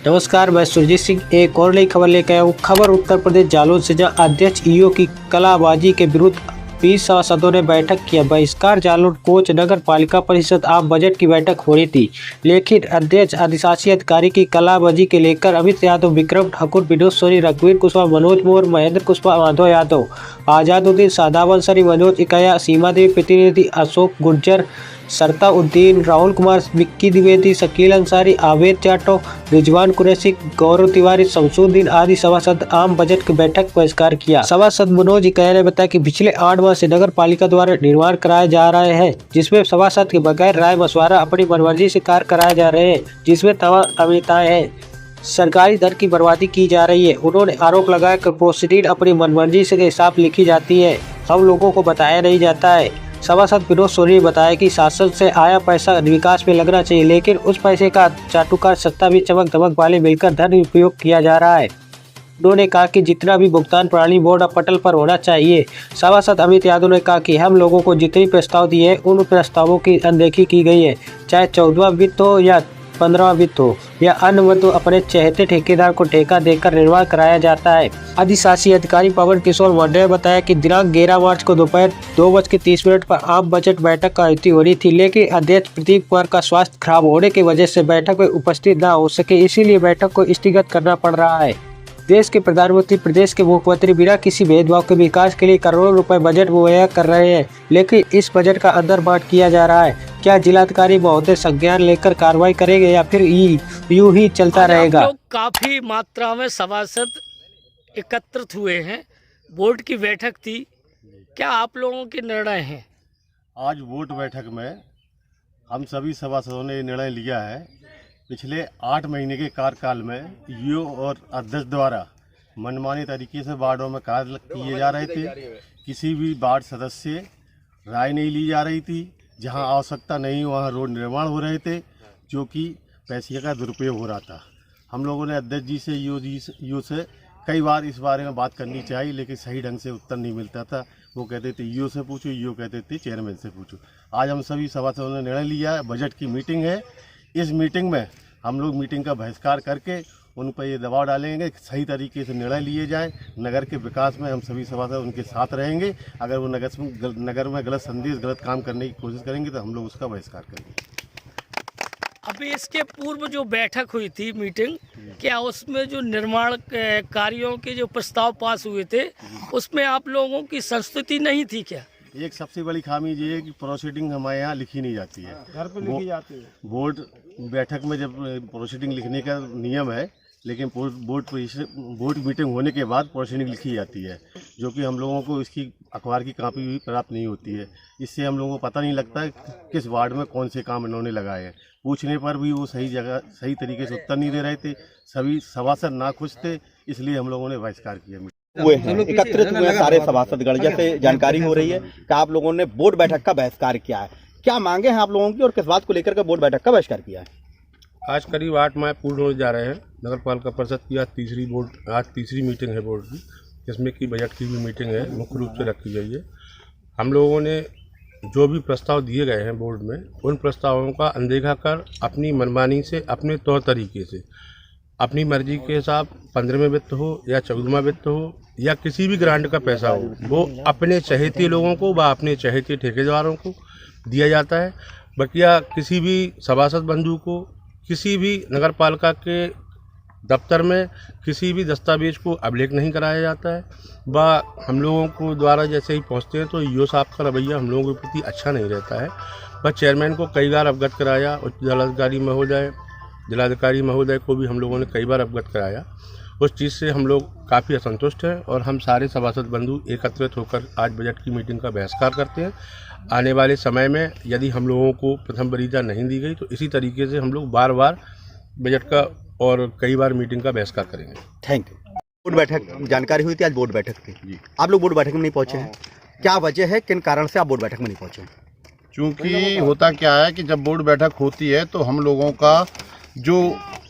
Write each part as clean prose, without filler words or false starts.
नमस्कार, मैं सुरजीत सिंह एक और नई खबर लेकर आया हूँ। खबर उत्तर प्रदेश जालौन से, जहां अध्यक्ष ईओ की कलाबाजी के विरुद्ध 20 सभासदों ने बैठक किया। बहिष्कार जालौन कोच नगर पालिका परिषद आम बजट की बैठक हो रही थी, लेकिन अध्यक्ष अधिशासी अधिकारी की कलाबाजी के लेकर अमित यादव, विक्रम ठाकुर, विनोद सोनी, रघुवीर कुशवाहा, मनोज मोर, महेंद्र कुशवाहा, माधव यादव, आजादुद्दीन, सादाब अंसारी, मनोज इकाया, सीमा देवी प्रतिनिधि, अशोक गुर्जर, सरता उद्दीन, राहुल कुमार, विक्की द्विवेदी, शकील अंसारी, आवेद जाटव, रिजवान कुरैशी, गौरव तिवारी, शमसुद्दीन आदि सभासद आम बजट की बैठक बहिष्कार किया। सभासद मनोज इकाया ने बताया कि पिछले 8 माह से नगर पालिका द्वारा निर्माण कराए जा रहे हैं, जिसमें सभासद के बगैर राय मशवरा अपनी मनमर्जी से कार्य कराए जा रहे हैं, जिसमें तमाम अमिताएं हैं। सरकारी धन की बर्बादी की जा रही है। उन्होंने आरोप लगाया कि प्रोसीडिंग अपनी मनमर्जी से हिसाब लिखी जाती है, हम लोगों को बताया नहीं जाता है। सभासद विनोद सोनी ने बताया कि शासन से आया पैसा विकास में लगना चाहिए, लेकिन उस पैसे का चाटुकार सत्ता भी चमक धमक वाले मिलकर धन उपयोग किया जा रहा है। उन्होंने कहा कि जितना भी भुगतान प्रणाली बोर्ड और पटल पर होना चाहिए। सभासद अमित यादव ने कहा कि हम लोगों को जितनी प्रस्ताव दिए उन प्रस्तावों की अनदेखी की गई है, चाहे 14वां वित्त हो या 15वां वित्त हो या अन्य वित्त हो। अपने चहेते ठेकेदार को ठेका देकर निर्माण कराया जाता है। अधिशासी अधिकारी पवन किशोर मंडल ने बताया कि दिनांक 11 मार्च को दोपहर 2:30 पर आम बजट बैठक का आयोजित हो रही थी, लेकिन अध्यक्ष प्रदीप कुमार का स्वास्थ्य खराब होने की वजह से बैठक में उपस्थित न हो सके, इसीलिए बैठक को स्थगित करना पड़ रहा है। देश के प्रधानमंत्री, प्रदेश के मुख्यमंत्री बिना किसी भेदभाव के विकास के लिए करोड़ों रुपए बजट मुहैया कर रहे हैं, लेकिन इस बजट का अंदर बांट किया जा रहा है। क्या जिलाधिकारी महोदय संज्ञान लेकर कार्रवाई करेंगे या फिर यूं ही चलता रहेगा? काफी मात्रा में सभासद एकत्रित हुए हैं, बोर्ड की बैठक थी, क्या आप लोगों के निर्णय हैं? आज बोर्ड बैठक में हम सभी सभासदों ने निर्णय लिया है, पिछले 8 महीने के कार्यकाल में ईओ और अध्यक्ष द्वारा मनमाने तरीके से वार्डों में कार्य किए जा रहे थे। किसी भी वार्ड सदस्य राय नहीं ली जा रही थी, जहां आवश्यकता नहीं वहां रोड निर्माण हो रहे थे, जो कि पैसे का दुरुपयोग हो रहा था। हम लोगों ने अध्यक्ष जी से, ईओ से कई बार इस बारे में बात करनी चाहिए, लेकिन सही ढंग से उत्तर नहीं मिलता था। वो कहते थे ईओ से पूछो, ईओ कहते थे चेयरमैन से पूछो। आज हम सभी सभासदों ने निर्णय लिया है, बजट की मीटिंग है, इस मीटिंग में हम लोग मीटिंग का बहिष्कार करके उन पर ये दबाव डालेंगे कि सही तरीके से निर्णय लिए जाएं। नगर के विकास में हम सभी सभासद उनके साथ रहेंगे। अगर वो नगर में गलत संदेश, गलत काम करने की कोशिश करेंगे तो हम लोग उसका बहिष्कार करेंगे। अभी इसके पूर्व जो बैठक हुई थी मीटिंग, क्या उसमें जो निर्माण कार्यों के जो प्रस्ताव पास हुए थे उसमें आप लोगों की संस्तुति नहीं थी क्या? एक सबसे बड़ी खामी ये है कि प्रोसीडिंग हमारे यहाँ लिखी नहीं जाती है, घर पे लिखी जाती है। बोर्ड बैठक में जब प्रोसीडिंग लिखने का नियम है, लेकिन बोर्ड मीटिंग होने के बाद प्रोसीडिंग लिखी जाती है, जो कि हम लोगों को इसकी अखबार की कापी भी प्राप्त नहीं होती है। इससे हम लोगों को पता नहीं लगता है किस वार्ड में कौन से काम इन्होंने लगाए हैं। पूछने पर भी वो सही जगह, सही तरीके से उत्तर नहीं दे रहे थे। सभी सभासद नाखुश थे, इसलिए हम लोगों ने बहिष्कार किया। हुए हैं, एकत्रित हुए सारे सभासदगण, जैसे जानकारी हो रही है कि आप लोगों ने बोर्ड बैठक का बहिष्कार किया है। क्या मांगे हैं आप लोगों की और किस बात को लेकर के बोर्ड बैठक का बहिष्कार किया है? आज करीब 8 माह पूर्ण होने जा रहे हैं। नगर पालिका परिषद की आज तीसरी मीटिंग है बोर्ड की, जिसमें कि बजट की भी मीटिंग है, मुख्य रूप से रखी गई है। हम लोगों ने जो भी प्रस्ताव दिए गए हैं बोर्ड में, उन प्रस्तावों का अनदेखा कर अपनी मनमानी से, अपने तौर तरीके से, अपनी मर्जी के हिसाब 15वें वित्त हो या 14वां वित्त हो या किसी भी ग्रांट का पैसा हो, वो अपने चहेते लोगों को व अपने चहेते ठेकेदारों को दिया जाता है। बकिया किसी भी सभासद बंधु को किसी भी नगर पालिका के दफ्तर में किसी भी दस्तावेज को अभिलेख नहीं कराया जाता है। व हम लोगों को द्वारा जैसे ही पहुंचते हैं तो ईओ साहब का रवैया हम लोगों के प्रति अच्छा नहीं रहता है। बस चेयरमैन को कई बार अवगत कराया, उच्च जिलाधिकारी महोदय को भी हम लोगों ने कई बार अवगत कराया। उस चीज़ से हम लोग काफ़ी असंतुष्ट हैं और हम सारे सभासद बंधु एकत्रित होकर आज बजट की मीटिंग का बहिष्कार करते हैं। आने वाले समय में यदि हम लोगों को प्रथम वरीयता नहीं दी गई तो इसी तरीके से हम लोग बार बार बजट का और कई बार मीटिंग का बहिष्कार करेंगे। Thank you. बोर्ड बैठक जानकारी हुई थी, आज बोर्ड बैठक थी जी। आप लोग बोर्ड बैठक में नहीं पहुंचे हैं, क्या वजह है, किन कारण से आप बोर्ड बैठक में नहीं पहुंचे? चूँकि होता क्या है कि जब बोर्ड बैठक होती है तो हम लोगों का जो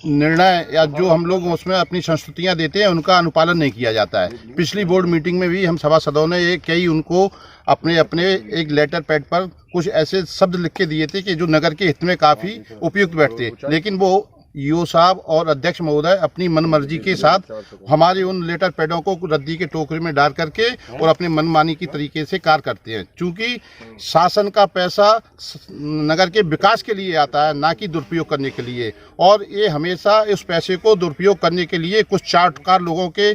निर्णय या जो हम लोग उसमें अपनी संस्तुतियां देते हैं उनका अनुपालन नहीं किया जाता है। पिछली बोर्ड मीटिंग में भी हम सभासदों ने कई उनको अपने एक लेटर पैड पर कुछ ऐसे शब्द लिख के दिए थे कि जो नगर के हित में काफ़ी उपयुक्त बैठते, लेकिन वो ईओ साहब और अध्यक्ष महोदय अपनी मनमर्जी के साथ हमारे उन लेटर पैडों को रद्दी के टोकरे में डाल करके और अपने मनमानी की तरीके से कार्य करते हैं। चूंकि शासन का पैसा नगर के विकास के लिए आता है, ना कि दुरुपयोग करने के लिए, और ये हमेशा इस पैसे को दुरुपयोग करने के लिए कुछ चाटुकार लोगों के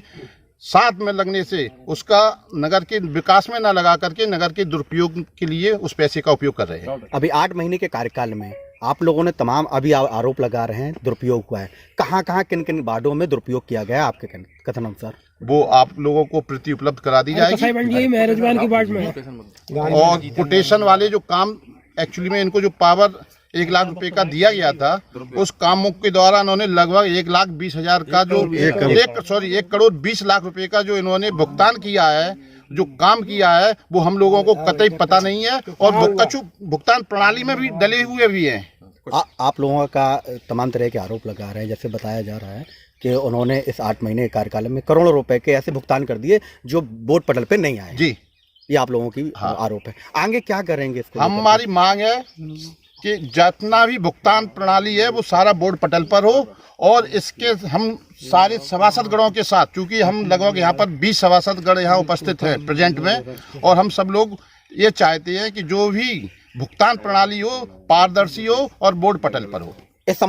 साथ में लगने से उसका नगर के विकास में ना लगा करके नगर के दुरुपयोग के लिए उस पैसे का उपयोग कर रहे हैं। अभी 8 महीने के कार्यकाल में आप लोगों ने तमाम अभी आरोप लगा रहे हैं दुरुपयोग हुआ है, कहाँ किन किन वार्डों में दुरुपयोग किया गया आपके कथन अनुसार? वो आप लोगों को प्रति उपलब्ध करा दी जाएगी। मेहरजमान की वार्ड में और कोटेशन वाले जो काम एक्चुअली में इनको जो पावर 1 लाख रुपए का दिया गया था, उस कामों के द्वारा इन्होंने लगभग 1,20,000 का जो 1 करोड़ 20 लाख रुपए का जो इन्होंने भुगतान किया है, जो काम किया है, वो हम लोगों को कतई पता नहीं है और कछु भुगतान प्रणाली में भी डले हुए भी हैं। आप लोगों का तमाम तरह के आरोप लगा रहे हैं, जैसे बताया जा रहा है कि उन्होंने इस 8 महीने के कार्यकाल में करोड़ों रुपए के ऐसे भुगतान कर दिए जो बोर्ड पटल पे नहीं आए। जी, ये आप लोगों की आरोप है। आगे क्या करेंगे इसको? हमारी मांग है कि जितना भी भुगतान प्रणाली है वो सारा बोर्ड पटल पर हो, और इसके हम सारे सभासदगणों के साथ, चूंकि हम लगभग यहाँ पर 20 सभासदगण यहाँ उपस्थित हैं प्रेजेंट में, और हम सब लोग ये चाहते हैं कि जो भी भुगतान प्रणाली हो पारदर्शी हो और बोर्ड पटल पर हो। इस